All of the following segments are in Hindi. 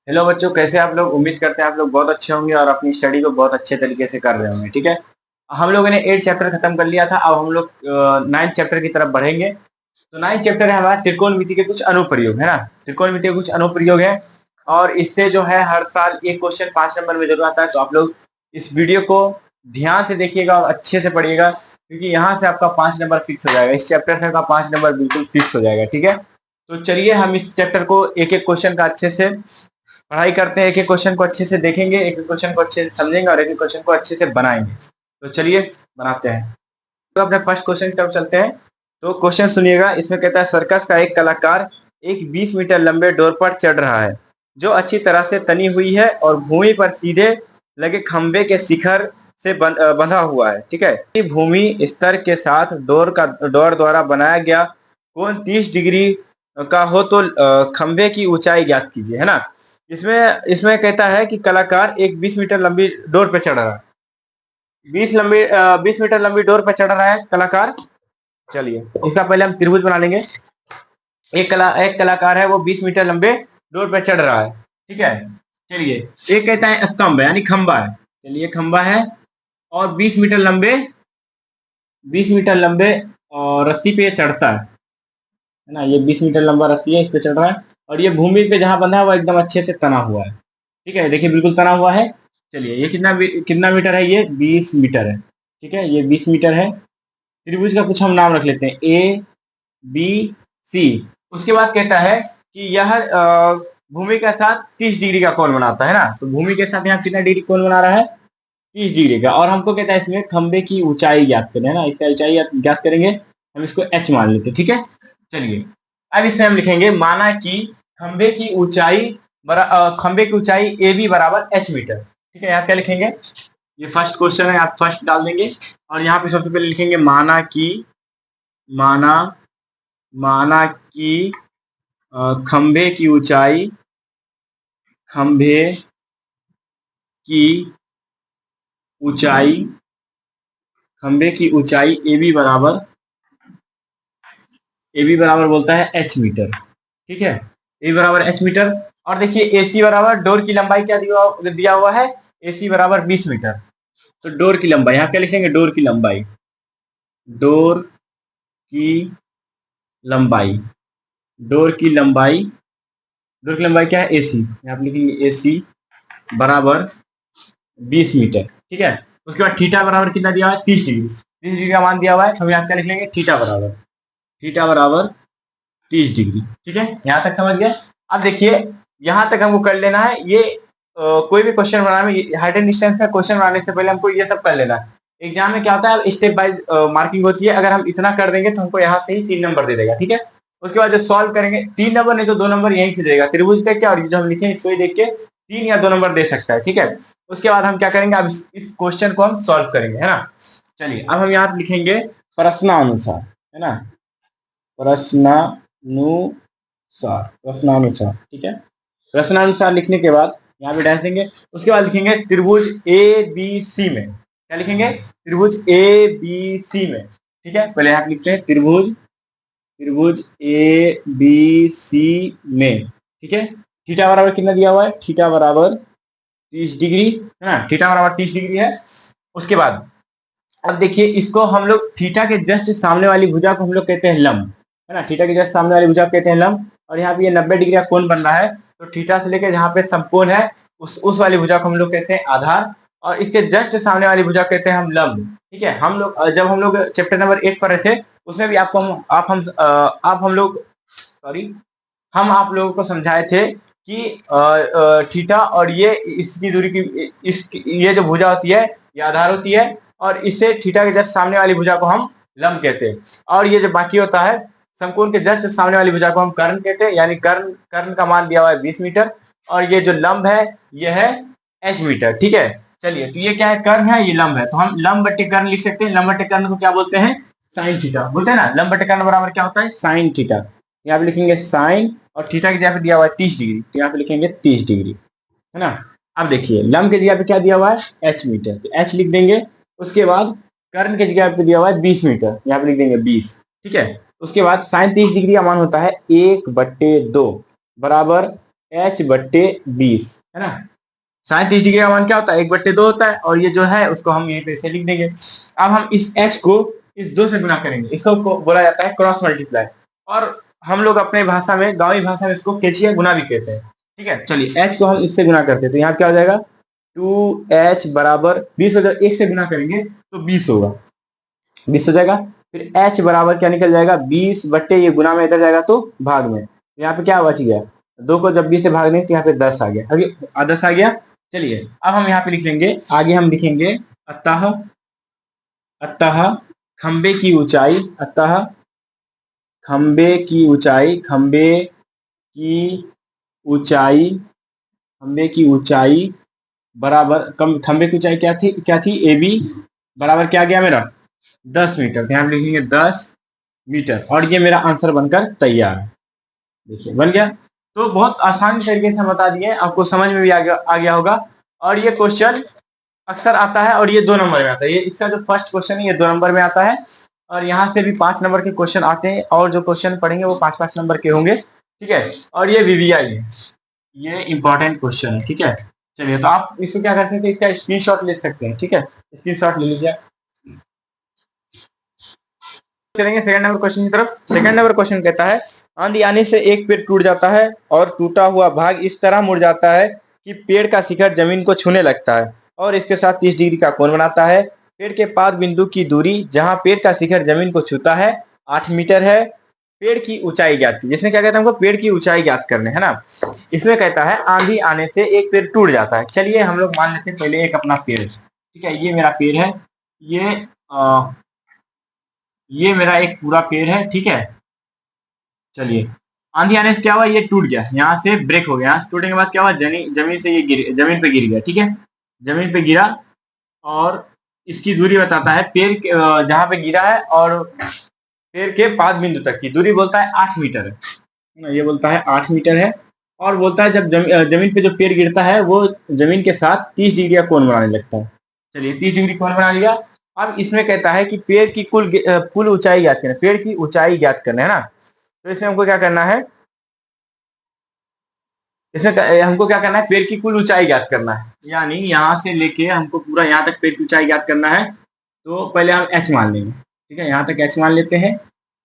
हेलो बच्चों, कैसे आप लोग? उम्मीद करते हैं आप लोग बहुत अच्छे होंगे और अपनी स्टडी को बहुत अच्छे तरीके से कर रहे होंगे। ठीक है, हम लोगों ने 8 चैप्टर खत्म कर लिया था। अब हम लोग 9 चैप्टर की तरफ बढ़ेंगे। तो 9 चैप्टर है हमारा त्रिकोणमिति के कुछ अनुप्रयोग, है ना। त्रिकोणमिति के कुछ अनुप्रयोग है और इससे जो है हर साल एक क्वेश्चन 5 नंबर में जरूर आता है। तो आप लोग इस वीडियो को ध्यान से देखिएगा और अच्छे से पढ़िएगा, क्योंकि यहाँ से आपका 5 नंबर फिक्स हो जाएगा। इस चैप्टर से आपका 5 नंबर बिल्कुल फिक्स हो जाएगा। ठीक है, तो चलिए हम इस चैप्टर को एक एक क्वेश्चन का अच्छे से पढ़ाई करते हैं। एक एक क्वेश्चन को अच्छे से देखेंगे, एक एक क्वेश्चन को अच्छे से समझेंगे और एक एक क्वेश्चन को अच्छे से बनाएंगे। तो चलिए बनाते हैं। तो अपने फर्स्ट क्वेश्चन की तरफ चलते हैं। तो क्वेश्चन सुनिएगा, इसमें कहता है सर्कस का एक कलाकार एक 20 मीटर लंबे डोर पर चढ़ रहा है, जो अच्छी तरह से तनी हुई है और भूमि पर सीधे लगे खंबे के शिखर से बंधा हुआ है। ठीक है, भूमि स्तर के साथ डोर द्वारा बनाया गया कोण 30 डिग्री का हो तो खंबे की ऊंचाई ज्ञात कीजिए, है ना। इसमें इसमें कहता है कि कलाकार एक 20 मीटर लंबी डोर पे चढ़ रहा है। 20 मीटर लंबी डोर पे चढ़ रहा है कलाकार। चलिए इसका पहले हम त्रिभुज बना लेंगे। एक कलाकार है, वो 20 मीटर लंबे डोर पे चढ़ रहा है। ठीक है, चलिए एक कहता है स्तंभ है, यानी खंबा है। चलिए खंबा है और 20 मीटर लंबे और रस्सी पे ये चढ़ता है ना। ये 20 मीटर लंबा रस्सी है, इस पे चढ़ रहा है और ये भूमि पे जहां बंधा है वो एकदम अच्छे से तना हुआ है। ठीक है, देखिए बिल्कुल तना हुआ है। चलिए ये कितना मीटर है? ये 20 मीटर है। ठीक है, ये 20 मीटर है। त्रिभुज का कुछ हम नाम रख लेते हैं, ए बी सी। उसके बाद कहता है कि यह भूमि के साथ 30 डिग्री का कोण बनाता है ना। तो भूमि के साथ यहाँ कितना डिग्री कोण बना रहा है? 30 डिग्री का। और हमको कहता है इसमें खंबे की ऊंचाई ज्ञात करें, है ना। इसका ऊंचाई ज्ञात करेंगे, हम इसको एच मान लेते हैं। ठीक है, चलिए अब इसमें हम लिखेंगे माना कि खंबे की ऊंचाई खंबे की ऊंचाई ए बी बराबर एच मीटर। ठीक है, यहाँ क्या लिखेंगे? ये फर्स्ट क्वेश्चन है, आप फर्स्ट डाल देंगे और यहाँ पे सबसे पहले लिखेंगे माना माना कि खंबे की की ऊंचाई खंबे की ऊंचाई ए बी बराबर बोलता है एच मीटर। ठीक है, ए बराबर एच मीटर। और देखिए ए सी बराबर डोर की लंबाई क्या दिया हुआ है? ए सी बराबर 20 मीटर। तो डोर की लंबाई यहाँ क्या लिखेंगे? डोर की लंबाई डोर की लंबाई डोर की लंबाई क्या है? ए सी। यहाँ पे लिखेंगे ए सी बराबर 20 मीटर। ठीक है, उसके बाद थीटा बराबर कितना दिया हुआ है? 30 डिग्री। 30 डिग्री का मान दिया हुआ है, हम यहाँ क्या लिख लेंगे? थीटा बराबर 30 डिग्री। ठीक है, यहाँ तक समझ गए। अब देखिए यहाँ तक हमको कर लेना है। ये कोई भी क्वेश्चन बनाने में, हाइट एंड डिस्टेंस का क्वेश्चन बनाने से पहले हमको ये सब कर लेना है। एग्जाम में क्या होता है, स्टेप बाय मार्किंग होती है। अगर हम इतना कर देंगे तो हमको यहाँ से ही 3 नंबर दे देगा। ठीक है, उसके बाद जो सॉल्व करेंगे 3 नंबर नहीं तो 2 नंबर यहीं से देगा। त्रिभुज देख के और जो हम लिखे इसको ही देख के 3 या 2 नंबर दे सकता है। ठीक है, उसके बाद हम क्या करेंगे, अब इस क्वेश्चन को हम सॉल्व करेंगे, है ना। चलिए अब हम यहाँ लिखेंगे प्रश्नानुसार, है ना। प्रश्नानुसार। ठीक है, प्रश्नानुसार लिखने के बाद यहाँ पे डाल देंगे। उसके बाद लिखेंगे त्रिभुज ए बी सी में। क्या लिखेंगे? त्रिभुज ए बी सी में। ठीक है, पहले यहाँ पे लिखते हैं त्रिभुज ए बी सी में। ठीक है, थीटा बराबर कितना दिया हुआ है? थीटा बराबर 30 डिग्री, है ना। थीटा बराबर 30 डिग्री है। उसके बाद अब देखिए इसको हम लोग थीटा के जस्ट सामने वाली भुजा को हम लोग कहते हैं लंब, है ना। थीटा के जस्ट सामने वाली भुजा को कहते हैं लंब। और यहाँ पे ये 90 डिग्री का कोण बन रहा है, तो थीटा से लेकर जहाँ पे समकोण है उस वाली भुजा को हम लोग कहते हैं आधार, और इसके जस्ट सामने वाली भुजा कहते हैं हम लंब। ठीक है, हम लोग जब हम लोग चैप्टर नंबर 8 पर रहे थे उसमें भी आपको हम आप लोगों को समझाए थे कि थीटा और ये इसकी दूरी की ये जो भुजा होती है ये आधार होती है, और इससे थीटा के जस्ट सामने वाली भुजा को हम लंब कहते हैं। और ये जो बाकी होता है समकोण के जस्ट सामने वाली भुजा को हम कर्ण कहते हैं, यानी कर्ण का मान दिया हुआ है 20 मीटर और ये जो लंब है ये है एच मीटर। ठीक है, चलिए तो ये क्या है? कर्ण है, ये लंब है, तो हम लंब बटे कर्ण लिख सकते हैं। लंब बटे कर्ण को क्या बोलते हैं? साइन थीटा बोलते हैं ना। लंब बटे कर्ण बराबर क्या होता है? Sine theta. यहाँ पे लिखेंगे साइन, और थीटा की जगह पे दिया हुआ है 30 डिग्री, तो यहाँ पे लिखेंगे 30 डिग्री, है ना। अब देखिए लंब की जगह पे क्या दिया हुआ है? एच मीटर, तो एच लिख देंगे। उसके बाद कर्ण की जगह पे दिया हुआ है 20 मीटर, यहाँ पे लिख देंगे 20। ठीक है, उसके बाद साइन 30 डिग्री का मान होता है 1/2 बराबर h/20 है ना। साइन 30 डिग्री का मान क्या होता है, 1/2 होता है, और ये जो है उसको हम यहीं पे से लिख देंगे। अब हम इस h को इस 2 से गुना करेंगे, इसको बोला जाता है क्रॉस मल्टीप्लाई, और हम लोग अपने भाषा में, गांवी भाषा में इसको केचिया गुना भी कहते हैं। ठीक है, चलिए h को हम इससे गुना करते हैं, तो यहाँ क्या हो जाएगा 2h बराबर 20 हो जाएगा, 1 से गुना करेंगे तो 20 होगा, 20 हो जाएगा। फिर h बराबर क्या निकल जाएगा 20 बट्टे ये गुना में इधर जाएगा तो भाग में, यहाँ पे क्या बच गया 2 को जब 20 से भाग देंगे तो यहाँ पे 10 आ गया, आगे 10 आ गया। चलिए अब हम यहाँ पे लिख लेंगे, आगे हम लिखेंगे अतः अतः खंबे की ऊंचाई, अतः खंबे की ऊंचाई, खंबे की ऊंचाई, खंबे की ऊंचाई बराबर खंबे की ऊंचाई क्या थी ए बी बराबर क्या गया मेरा 10 मीटर, यहाँ लिखेंगे 10 मीटर, और ये मेरा आंसर बनकर तैयार है। देखिए बन गया। तो बहुत आसान तरीके से बता दिए, आपको समझ में भी आ गया होगा। और ये क्वेश्चन अक्सर आता है, और ये 2 नंबर में आता है, ये इसका जो फर्स्ट क्वेश्चन है ये 2 नंबर में आता है, और यहाँ से भी 5 नंबर के क्वेश्चन आते हैं, और जो क्वेश्चन पढ़ेंगे वो 5-5 नंबर के होंगे। ठीक है, और ये वीवीआई है, ये इंपॉर्टेंट क्वेश्चन है। ठीक है, चलिए तो आप इसको क्या कर सकते हैं, इसका स्क्रीनशॉट ले सकते हैं। ठीक है, स्क्रीनशॉट ले लीजिए। चलेंगे सेकंड नंबर क्वेश्चन की तरफ। सेकंड नंबर क्वेश्चन कहता है आंधी आने से एक पेड़ टूट जाता है और टूटा हुआ भाग इस तरह मुड़ जाता है कि पेड़ का शिखर जमीन को छूने लगता है और इसके साथ 30 डिग्री का कोण बनाता है। पेड़ के पाद बिंदु की दूरी जहां पेड़ का शिखर जमीन को छूता है 8 मीटर है। पेड़ की ऊंचाई ज्ञात की, जिसमें क्या कहता है हमको पेड़ की ऊंचाई ज्ञात करने है ना। इसमें कहता है आंधी आने से एक पेड़ टूट जाता है। चलिए हम लोग मान लेते हैं पहले एक अपना पेड़, ठीक है, ये मेरा पेड़ है, ये मेरा एक पूरा पेड़ है। ठीक है, चलिए आंधी आने से क्या हुआ, ये टूट गया, यहाँ से ब्रेक हो गया, यहाँ से टूटने के बाद क्या हुआ जमीन से ये जमीन पे गिर गया। ठीक है, जमीन पे गिरा, और इसकी दूरी बताता है पेड़ जहां पे गिरा है और पेड़ के पाद बिंदु तक की दूरी बोलता है 8 मीटर है, ये बोलता है 8 मीटर है। और बोलता है जब जमीन पे जो पेड़ गिरता है वो जमीन के साथ 30 डिग्री का कोण बनाने लगता है। चलिए 30 डिग्री कोण बना लिया। अब इसमें कहता है कि पेड़ की कुल ऊंचाई ज्ञात करना, पेड़ की ऊंचाई ज्ञात करना है ना। तो इसमें हमको क्या करना है, इसमें हमको क्या करना है, पेड़ की कुल ऊंचाई ज्ञात करना है, यानी यहाँ से लेके हमको पूरा यहाँ तक पेड़ की ऊंचाई ज्ञात करना है। तो पहले हम h मान लेंगे। ठीक है, यहाँ तक h मान लेते हैं,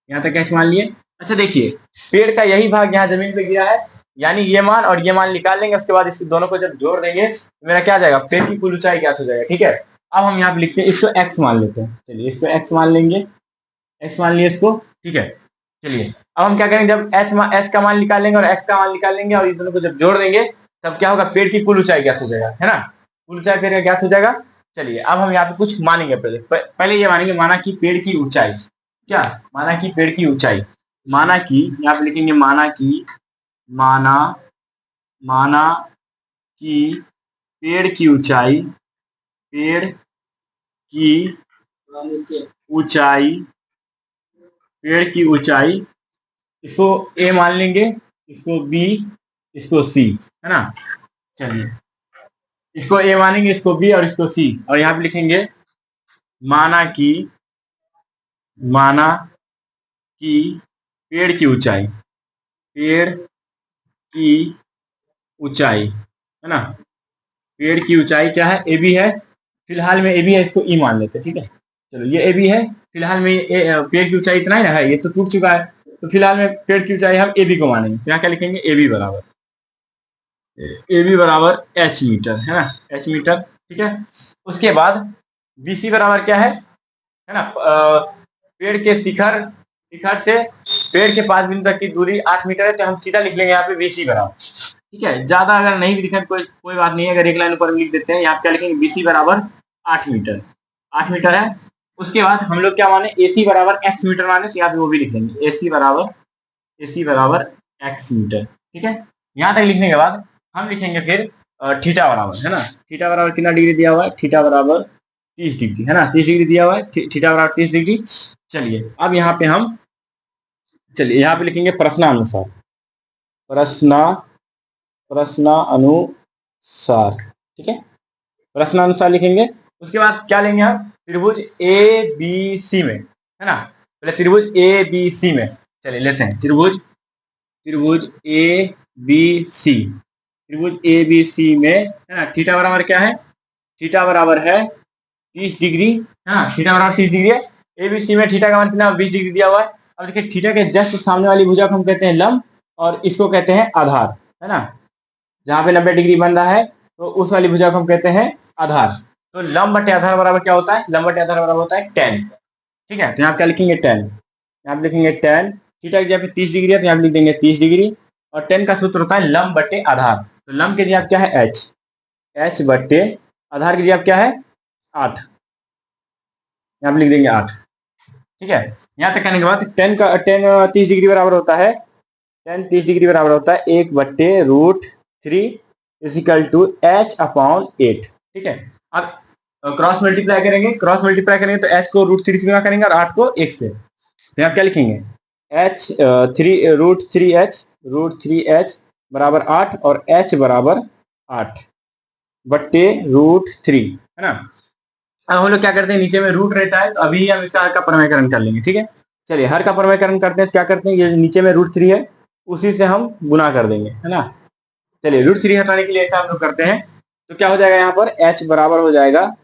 यहाँ तक h मान लिए। अच्छा देखिए, पेड़ का यही भाग यहाँ जमीन पे गिरा है, यानी ये मान और ये मान निकाल लेंगे, उसके बाद इसको दोनों को जब जोड़ देंगे तो मेरा क्या आ जाएगा, पेड़ की कुल ऊंचाई ज्ञात हो जाएगा। ठीक है, अब हम यहाँ पे लिखते हैं, इसको x मान लेते हैं। चलिए इसको x मान लेंगे, x मान लिए इसको। ठीक है, चलिए अब हम क्या करेंगे, जब h का मान निकालेंगे और x का मान निकालेंगे और इन दोनों को जब जोड़ देंगे तब क्या होगा, पेड़ की कुल ऊंचाई ज्ञात हो जाएगा, है ना, कुल ऊंचाई पेड़ का ज्ञात हो जाएगा। चलिए अब हम यहाँ पे कुछ मानेंगे, पहले ये मानेंगे, माना कि पेड़ की ऊंचाई, क्या माना कि पेड़ की ऊंचाई, माना कि यहाँ पे लिखेंगे माना कि पेड़ की ऊंचाई, पेड़ की ऊंचाई, पेड़ की ऊंचाई, इसको a मान लेंगे, इसको b, इसको c, है ना। चलिए इसको a मानेंगे, इसको b और इसको c, और यहाँ पे लिखेंगे माना कि पेड़ की ऊंचाई, पेड़ की ऊंचाई, है ना, पेड़ की ऊंचाई क्या है, ab है, फिलहाल में ab है, इसको e मान लेते हैं। ठीक है, चलो ये ab है, फिलहाल में पेड़ की ऊंचाई इतना ही ना है, ये तो टूट चुका है, तो फिलहाल में पेड़ की ऊंचाई हम ab को मानेंगे। यहाँ क्या लिखेंगे, ab बराबर h मीटर, है ना, h मीटर। ठीक है, उसके बाद bc बराबर क्या है ना, पेड़ के शिखर से पेड़ के पास बिंदु तक की दूरी 8 मीटर है, तो हम सीधा लिख लेंगे यहाँ पे bc बराबर। ठीक है, ज्यादा अगर नहीं भी लिखें कोई बात नहीं है, अगर एक लाइन ऊपर लिख देते हैं, यहाँ क्या लिखेंगे, bc बराबर 8 मीटर, 8 मीटर है। उसके बाद हम लोग क्या माने, AC बराबर x मीटर माने, तो यहाँ पे वो भी लिख लेंगे, AC बराबर x मीटर। ठीक है, यहाँ तक लिखने के बाद हम लिखेंगे फिर थीटा बराबर, है ना, थीटा बराबर कितना डिग्री दिया हुआ है, थीटा बराबर 30 डिग्री, है ना, 30 डिग्री दिया हुआ है, थीटा बराबर 30 डिग्री। चलिए अब यहाँ पे हम यहाँ पे लिखेंगे प्रश्नानुसार, प्रश्नानुसार। ठीक है, प्रश्नानुसार लिखेंगे। उसके बाद क्या लेंगे हम, त्रिभुज ABC में, है ना, पहले त्रिभुज ABC में, चलिए लेते हैं त्रिभुज ABC, त्रिभुज ए बी सी में, है ना, थीटा बराबर क्या है, थीटा बराबर है 30 डिग्री, है ना, थीटा बराबर 30 डिग्री है। ए बी सी में थीटा का मान कितना 20 डिग्री दिया हुआ है। अब देखिए थीटा के जस्ट सामने वाली भुजा को हम कहते हैं लंब और इसको कहते हैं आधार, है ना, जहां पे 90 डिग्री बन रहा है तो उस वाली भुजा को हम कहते हैं आधार। तो लंब बटे आधार बराबर क्या होता है, लंब बटे आधार बराबर होता है tan। ठीक है, तो यहाँ क्या लिखेंगे tan, यहाँ पे लिखेंगे tan, थीटा की जगह पे 30 डिग्री है तो यहाँ पे लिख देंगे 30 डिग्री, और tan का सूत्र होता है लंब बटे आधार। तो लंब की जगह क्या है h, h बटे आधार की जगह क्या है 8, यहाँ पे लिख देंगे 8। ठीक है, यहाँ तक कहने के बाद tan 30 डिग्री बराबर होता है, tan 30 डिग्री बराबर होता है 1/√3 इजिकल टू h/8। ठीक है, अब क्रॉस मल्टीप्लाई करेंगे, क्रॉस मल्टीप्लाई करेंगे तो h को √3 से गुना करेंगे और 8 को 1 से, तो यहाँ क्या लिखेंगे h √3h बराबर 8 और h बराबर 8/√3, है ना। अब हम लोग क्या करते हैं, नीचे में रूट रहता है तो अभी हम इसका हर का परमेयकरण कर लेंगे। ठीक है, चलिए हर का परमेयकरण करते हैं तो क्या करते हैं, ये नीचे में √3 है उसी से हम गुना कर देंगे, है ना। चलिए √3 हटाने के लिए ऐसा हम लोग करते हैं, तो क्या हो जाएगा यहाँ पर h बराबर हो जाएगा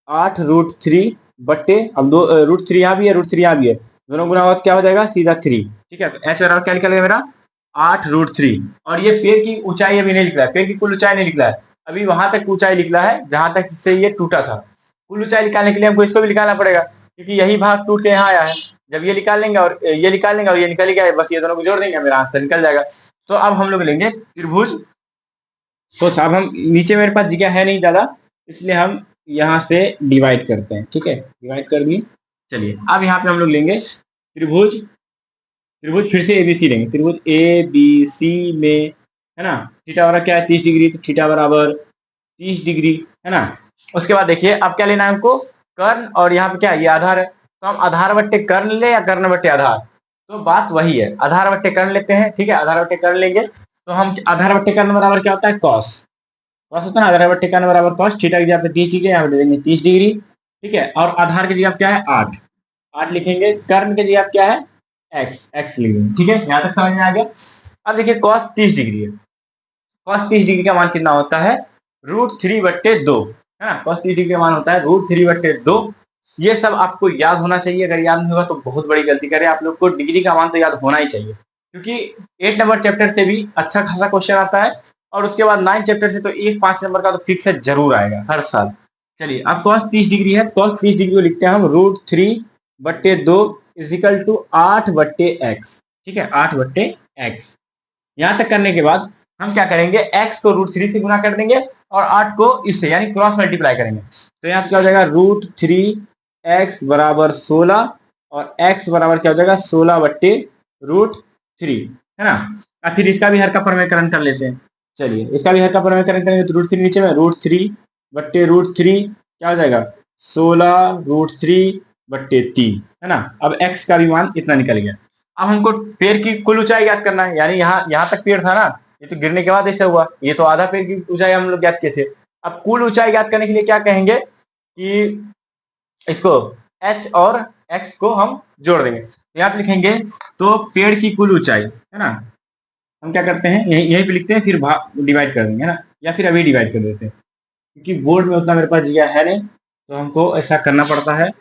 8√3 बट्टे, अब दो √3 यहाँ भी है √3 यहाँ भी है, दोनों गुना हुआ क्या हो जाएगा सीधा 3। ठीक है, तो h बराबर क्या निकलेगा मेरा 8√3, और ये पेड़ की ऊंचाई अभी नहीं निकला है, पेड़ की कुल ऊंचाई नहीं निकला है, अभी वहां तक ऊंचाई निकला है जहां तक से ये टूटा था। कुल ऊंचाई निकालने के लिए हमको इसको भी निकालना पड़ेगा, क्योंकि यही भाग टूट के यहाँ आया है। जब ये निकाल लेंगे और ये निकाल लेंगे और ये निकल गया, बस ये दोनों को जोड़ देंगे, मेरा आंसर निकल जाएगा। तो अब हम लोग लेंगे त्रिभुज, तो साहब हम नीचे मेरे पास जगह है नहीं ज्यादा, इसलिए हम यहाँ से डिवाइड करते हैं। ठीक है, डिवाइड कर दिए। चलिए अब यहाँ पे हम लोग लेंगे त्रिभुज, त्रिभुज फिर से एबीसी लेंगे, त्रिभुज ए बी सी में, है ना, थीटा बराबर क्या है 30 डिग्री, तो थीटा बराबर 30 डिग्री, है ना। उसके बाद देखिए अब क्या लेना है हमको, कर्ण, और यहाँ पे क्या ये आधार है, तो हम आधार बट्टे कर्ण ले या कर्ण बट्टे आधार, तो बात वही है, आधार बट्टे कर्ण लेते हैं। ठीक है, आधार बट्टे कर्ण लेंगे तो हम आधार बट्टे कर्ण बराबर क्या होता है कॉस, कॉस होता है ना, आधार बट्टे कर्ण बराबर कॉस, थीटा की जगह पे 30 डिग्री, यहाँ पे दे देंगे 30 डिग्री। ठीक है, और आधार की जगह क्या है 8, 8 लिखेंगे, कर्ण की जगह क्या है एक्स, एक्स लिखेंगे। ठीक है, यहाँ तक समझ में आ गया। अब देखिए कॉस 30 डिग्री है, कॉस 30 डिग्री का मान कितना होता है √3/2, है ना, cos 30 डिग्री का मान होता है √3/2। ये सब आपको याद होना चाहिए, अगर याद नहीं होगा तो बहुत बड़ी गलती करें। आप लोग को डिग्री का मान तो याद होना ही चाहिए, क्योंकि 8 नंबर चैप्टर से भी अच्छा खासा क्वेश्चन आता है, और उसके बाद 9 चैप्टर से तो 5 नंबर का तो फिक्स है, जरूर आएगा हर साल। चलिए अब cos 30 डिग्री है, cos 30 डिग्री को लिखते हैं हम √3/2 इजिकल टू 8/x। ठीक है, 8/x। यहाँ तक करने के बाद हम क्या करेंगे, x को √3 से गुना कर देंगे और 8 को इससे यानी क्रॉस मल्टीप्लाई करेंगे, तो यहाँ क्या हो जाएगा √3x बराबर 16 और x बराबर क्या हो जाएगा 16/√3, है ना। अब फिर इसका भी हर का परमेयकरण कर लेते हैं। चलिए इसका भी हर का परमेयकरण करेंगे तो √3 नीचे में √3/√3 क्या हो जाएगा 16√3/3, है ना। अब x का भी मान इतना निकल गया। अब हमको पेड़ की कुल ऊंचाई याद करना है, यानी यहाँ तक पेड़ था ना, ये तो गिरने के बाद ऐसा हुआ, ये तो आधा पेड़ की ऊंचाई हम लोग याद किए थे। अब कुल ऊंचाई याद करने के लिए क्या कहेंगे कि इसको h और x को हम जोड़ देंगे, तो यहाँ पे लिखेंगे तो पेड़ की कुल ऊंचाई, है ना, हम क्या करते हैं यहीं पे लिखते हैं, फिर डिवाइड कर देंगे, है ना, या फिर अभी डिवाइड कर देते हैं, क्योंकि बोर्ड में उतना मेरे पास जगह है नहीं, तो हमको ऐसा करना पड़ता है।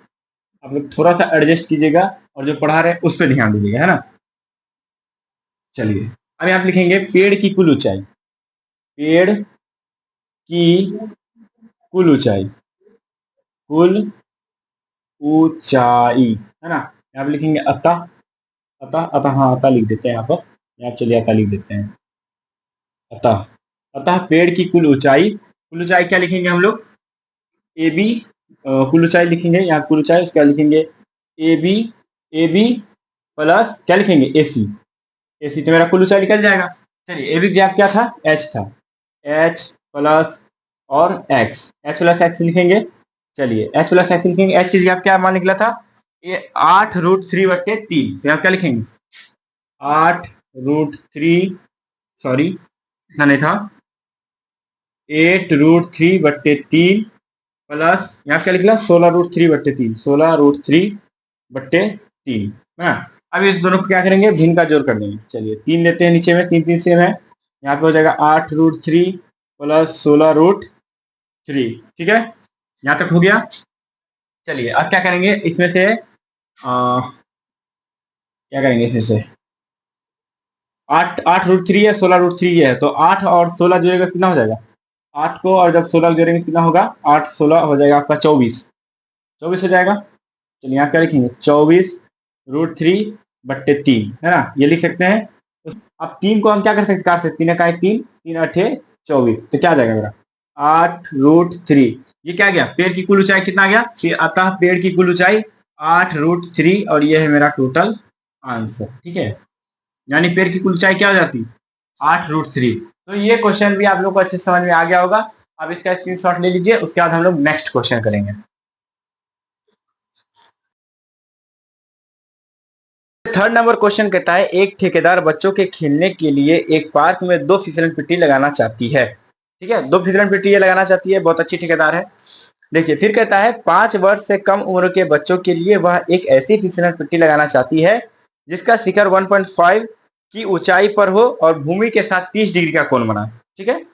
आप लोग थोड़ा सा एडजस्ट कीजिएगा और जो पढ़ा रहे हैं उस पर ध्यान दीजिएगा, है ना। चलिए अब यहाँ पे लिखेंगे पेड़ की कुल ऊंचाई, पेड़ की कुल ऊंचाई, कुल ऊंचाई, है ना। यहाँ पे लिखेंगे अतः, अतः अतः हाँ अतः लिख देते हैं यहाँ पर, यहाँ चलिए अतः लिख देते हैं, अतः, अतः पेड़ की कुल ऊंचाई, कुल ऊंचाई क्या लिखेंगे हम लोग ए बी, कुल ऊंचाई लिखेंगे यहाँ कुल ऊंचाई, इसका लिखेंगे ए बी प्लस क्या लिखेंगे ए सी, ए सी तो मेरा कुल ऊंचाई निकल जाएगा। चलिए ए बी की जगह क्या था एच था, एच प्लस और एक्स, एच प्लस एक्स लिखेंगे। चलिए एच प्लस एक्स लिखेंगे, एच की जगह क्या मान निकला था ये 8√3/3, तो यहाँ क्या लिखेंगे 8√3, सॉरी इतना नहीं था 8√3/3 प्लस यहाँ क्या लिखला 16√3/3, 16√3/3, है ना। अब इस दोनों को क्या करेंगे भिन्न का जोड़ कर देंगे। चलिए 3 लेते हैं नीचे में, 3 3 सेम है, यहाँ पे हो जाएगा 8√3 प्लस 16√3। ठीक है, यहाँ तक हो गया। चलिए अब क्या करेंगे इसमें से, क्या करेंगे इसमें से, 8√3 है, 16√3 है, तो 8 और 16 जोड़ेगा कितना हो जाएगा, 8 को और जब 16 जोड़ेंगे कितना होगा, 8 16 हो जाएगा आपका 24, 24 हो जाएगा। चलिए यहाँ क्या लिखेंगे, 24√3/3 है ना, ये लिख सकते हैं। अब 3 को हम क्या कर सकते, काट सकते, 3 का 3, 3 8 24, तो क्या आ जाएगा मेरा 8√3। ये क्या गया, पेड़ की कुल ऊंचाई कितना आ गया, अतः पेड़ की कुल ऊंचाई 8√3, और ये है मेरा टोटल आंसर। ठीक है, यानी पेड़ की कुल ऊंचाई क्या हो जाती, 8√3। तो ये क्वेश्चन भी आप लोग को अच्छे समझ में आ गया होगा। अब इसका स्क्रीनशॉट ले लीजिए, उसके बाद हम लोग नेक्स्ट क्वेश्चन करेंगे। थर्ड नंबर क्वेश्चन कहता है, एक ठेकेदार बच्चों के खेलने के लिए एक पार्क में 2 फिसलन पट्टी लगाना चाहती है। ठीक है, 2 फिसलन पट्टी ये लगाना चाहती है, बहुत अच्छी ठेकेदार है। देखिए फिर कहता है 5 वर्ष से कम उम्र के बच्चों के लिए वह एक ऐसी फिसलन पट्टी लगाना चाहती है जिसका शिखर 1.5 की ऊंचाई पर हो और भूमि के साथ 30 डिग्री का कोण बना। ठीक है,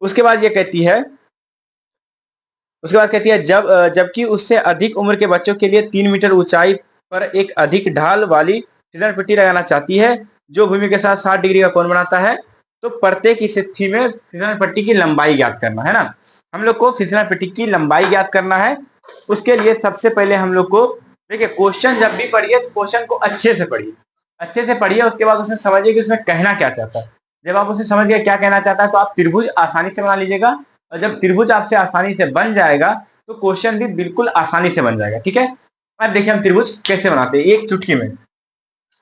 उसके बाद ये कहती है, उसके बाद कहती है जबकि उससे अधिक उम्र के बच्चों के लिए 3 मीटर ऊंचाई पर एक अधिक ढाल वाली फिसलन पट्टी लगाना चाहती है जो भूमि के साथ 60 डिग्री का कोण बनाता है। तो प्रत्येक स्थिति में फिसलन पट्टी की लंबाई ज्ञात करना है ना, हम लोग को फिसलन पट्टी की लंबाई ज्ञात करना है। उसके लिए सबसे पहले हम लोग को, देखिए क्वेश्चन जब भी पढ़िए तो क्वेश्चन को अच्छे से पढ़िए, अच्छे से पढ़िए, उसके बाद उसमें समझिए कि उसमें कहना क्या चाहता है। जब आप उसे समझ गए क्या कहना चाहता है तो आप त्रिभुज आसानी से बना लीजिएगा, और जब त्रिभुज आपसे आसानी से बन जाएगा तो क्वेश्चन भी बिल्कुल आसानी से बन जाएगा। ठीक है, अब देखिए हम त्रिभुज कैसे बनाते हैं एक चुटकी में।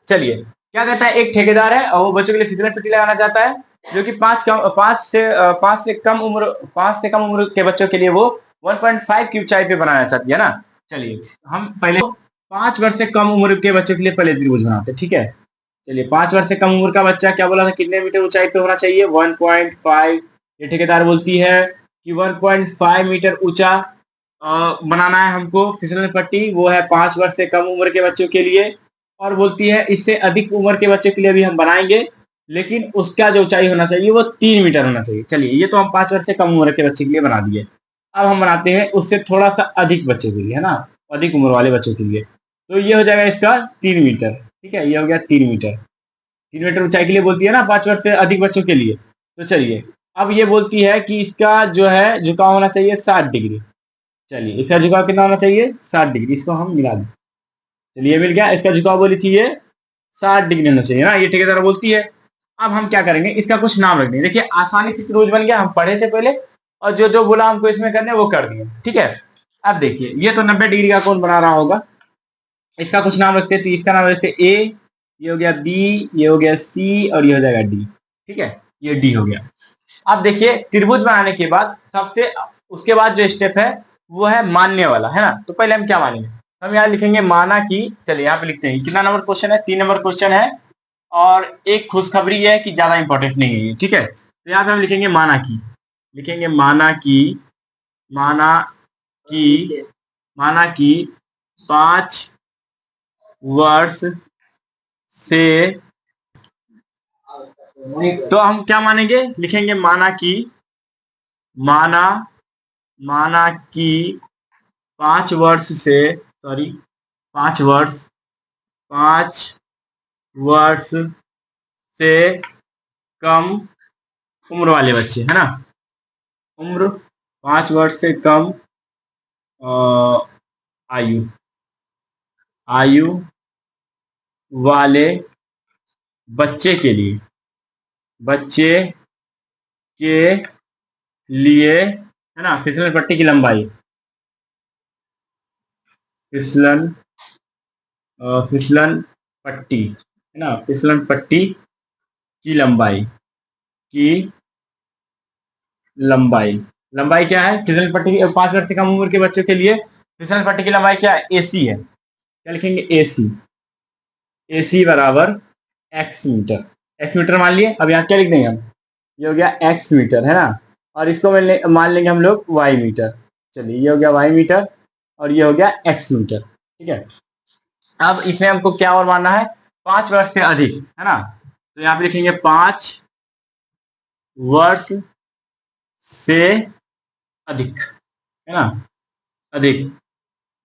चलिए क्या कहता है, एक ठेकेदार है और वो बच्चों के लिए फिसलन पट्टी लगाना चाहता है जो कि 5 से कम उम्र के बच्चों के लिए वो 1.5 की ऊंचाई पे बनाना चाहती है ना। चलिए हम पहले 5 वर्ष से कम उम्र के बच्चों के लिए पहले त्रिभुज बनाते हैं। ठीक है, चलिए 5 वर्ष से कम उम्र का बच्चा क्या बोला था, कितने मीटर ऊंचाई पे होना चाहिए, 1.5। ये ठेकेदार बोलती है कि 1.5 मीटर ऊंचा बनाना है हमको फिसलन पट्टी, वो है 5 वर्ष से कम उम्र के बच्चों के लिए। और बोलती है इससे अधिक उम्र के बच्चों के लिए भी हम बनाएंगे, लेकिन उसका जो ऊंचाई होना चाहिए वो 3 मीटर होना चाहिए। चलिए ये तो हम 5 वर्ष से कम उम्र के बच्चे के लिए बना दिए। अब हम बनाते हैं उससे थोड़ा सा अधिक बच्चों के लिए, है ना, अधिक उम्र वाले बच्चों के लिए। तो ये हो जाएगा इसका 3 मीटर। ठीक है, ये हो गया 3 मीटर। 3 मीटर ऊंचाई के लिए बोलती है ना 5 वर्ष से अधिक बच्चों के लिए। तो चलिए अब ये बोलती है कि इसका जो है झुकाव होना चाहिए 60 डिग्री। चलिए इसका झुकाव कितना होना चाहिए, 60 डिग्री, इसको हम मिला दें। चलिए मिल गया, इसका झुकाव बोली थी ये 60 डिग्री होना चाहिए ना, ये ठेकेदार बोलती है। अब हम क्या करेंगे, इसका कुछ नाम रख देंगे। देखिए आसानी से त्रिभुज बन गया, हम पढ़े थे पहले और जो जो बोला हमको इसमें करने वो कर दिए। ठीक है, अब देखिए ये तो 90 डिग्री का कोण बना रहा होगा, इसका कुछ नाम रखते हैं, तो इसका नाम रखते हैं ए, ये हो गया बी, ये हो गया सी, और ये हो जाएगा डी। ठीक है, ये डी हो गया। अब देखिए त्रिभुज बनाने के बाद सबसे उसके बाद जो स्टेप है वो है मानने वाला, है ना। तो पहले हम क्या मानेंगे, हम यहाँ लिखेंगे माना कि, चलिए यहाँ पे लिखते हैं कितना नंबर क्वेश्चन है, 3 नंबर क्वेश्चन है, और एक खुशखबरी है कि ज्यादा इंपॉर्टेंट नहीं है ये। ठीक है, तो यहाँ पे हम लिखेंगे माना की, लिखेंगे माना की, माना की, माना की 5 वर्ष से, तो हम क्या मानेंगे, लिखेंगे माना की, माना, माना कि 5 वर्ष से, सॉरी 5 वर्ष, 5 वर्ष से कम उम्र वाले बच्चे, है ना, उम्र 5 वर्ष से कम आयु, आयु वाले बच्चे के लिए, बच्चे के लिए, है ना, फिसलन पट्टी की लंबाई, फिसलन फिसलन पट्टी, है ना, फिसलन पट्टी की लंबाई, की लंबाई, लंबाई क्या है फिसलन पट्टी की, 5 वर्ष से कम उम्र के बच्चों के लिए फिसलन पट्टी की लंबाई क्या है, एसी है। क्या लिखेंगे, एसी, एसी बराबर एक्स मीटर, एक्स मीटर मान लिए। अब यहाँ क्या लिख देंगे हम, ये हो गया एक्स मीटर, है ना, और इसको मान लेंगे हम लोग वाई मीटर। चलिए ये हो गया वाई मीटर और ये हो गया एक्स मीटर। ठीक है, अब इसमें हमको क्या और मानना है, 5 वर्ष से अधिक, है ना, तो यहाँ पे लिखेंगे 5 वर्ष से अधिक, है ना, अधिक।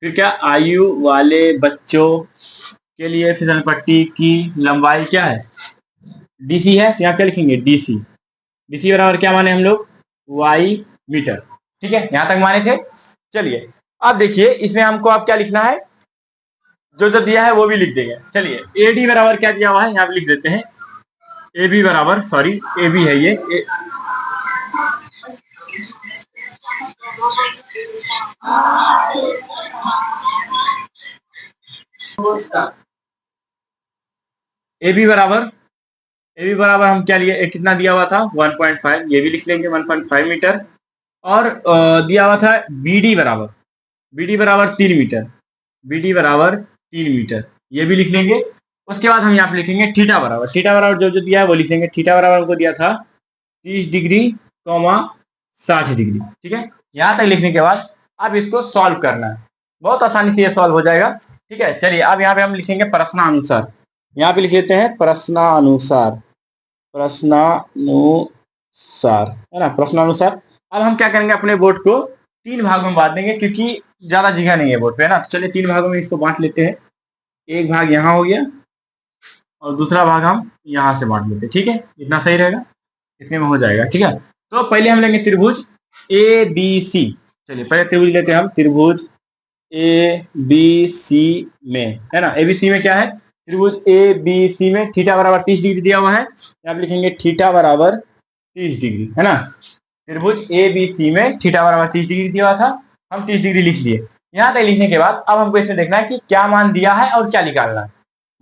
फिर क्या, आयु वाले बच्चों के लिए फिसल पट्टी की लंबाई क्या है, डीसी है, तो यहाँ क्या लिखेंगे, डीसी। डीसी बराबर क्या माने हम लोग, वाई मीटर। ठीक है, यहां तक माने थे। चलिए अब देखिए इसमें हमको अब क्या लिखना है, जो जो दिया है वो भी लिख देंगे। चलिए एडी बराबर क्या दिया हुआ है, यहाँ पे लिख देते हैं। ए बी बराबर, सॉरी ए बी है ये, ए बी बराबर, ए बी बराबर हम क्या लिए, कितना दिया हुआ था 1.5, ये भी लिख लेंगे 1.5 मीटर। और दिया हुआ था बी डी बराबर, बी डी बराबर 3 मीटर, बी डी बराबर 3 मीटर, ये भी लिख लेंगे। उसके बाद हम यहाँ पे लिखेंगे थीटा बराबर, थीटा बराबर जो जो दिया है वो लिखेंगे। थीटा बराबर हमको दिया था 30 डिग्री, 60 डिग्री। ठीक है, यहाँ तक लिखने के बाद अब इसको सॉल्व करना है, बहुत आसानी से ये सॉल्व हो जाएगा। ठीक है, चलिए अब यहाँ पे हम लिखेंगे प्रश्नानुसार, यहाँ पे लिख लेते हैं प्रश्नानुसार, प्रश्नानुसार, है ना, प्रश्नानुसार। अब हम क्या करेंगे, अपने बोर्ड को 3 भागों में बांट देंगे, क्योंकि ज्यादा जगह नहीं है बोर्ड पे, है ना। तो चलिए 3 भागों में इसको बांट लेते हैं। एक भाग यहाँ हो गया और दूसरा भाग हम यहाँ से बांट लेते हैं। ठीक है, इतना सही रहेगा, इतने में हो जाएगा। ठीक है, तो पहले हम लेंगे त्रिभुज ए बी सी। चलिए पहले त्रिभुज लेते हैं हम, त्रिभुज ए बी सी में, है ना। ए बी सी में क्या है, त्रिभुज ए बी सी में थीटा बराबर 30 डिग्री दिया हुआ है, यहाँ पे लिखेंगे थीटा बराबर 30 डिग्री, है ना। त्रिभुज ए बी सी में थीटा बराबर 30 डिग्री दिया हुआ था, हम 30 डिग्री लिख लिए। यहाँ तक लिखने के बाद अब हमको इसमें देखना है कि क्या मान दिया है और क्या निकालना है।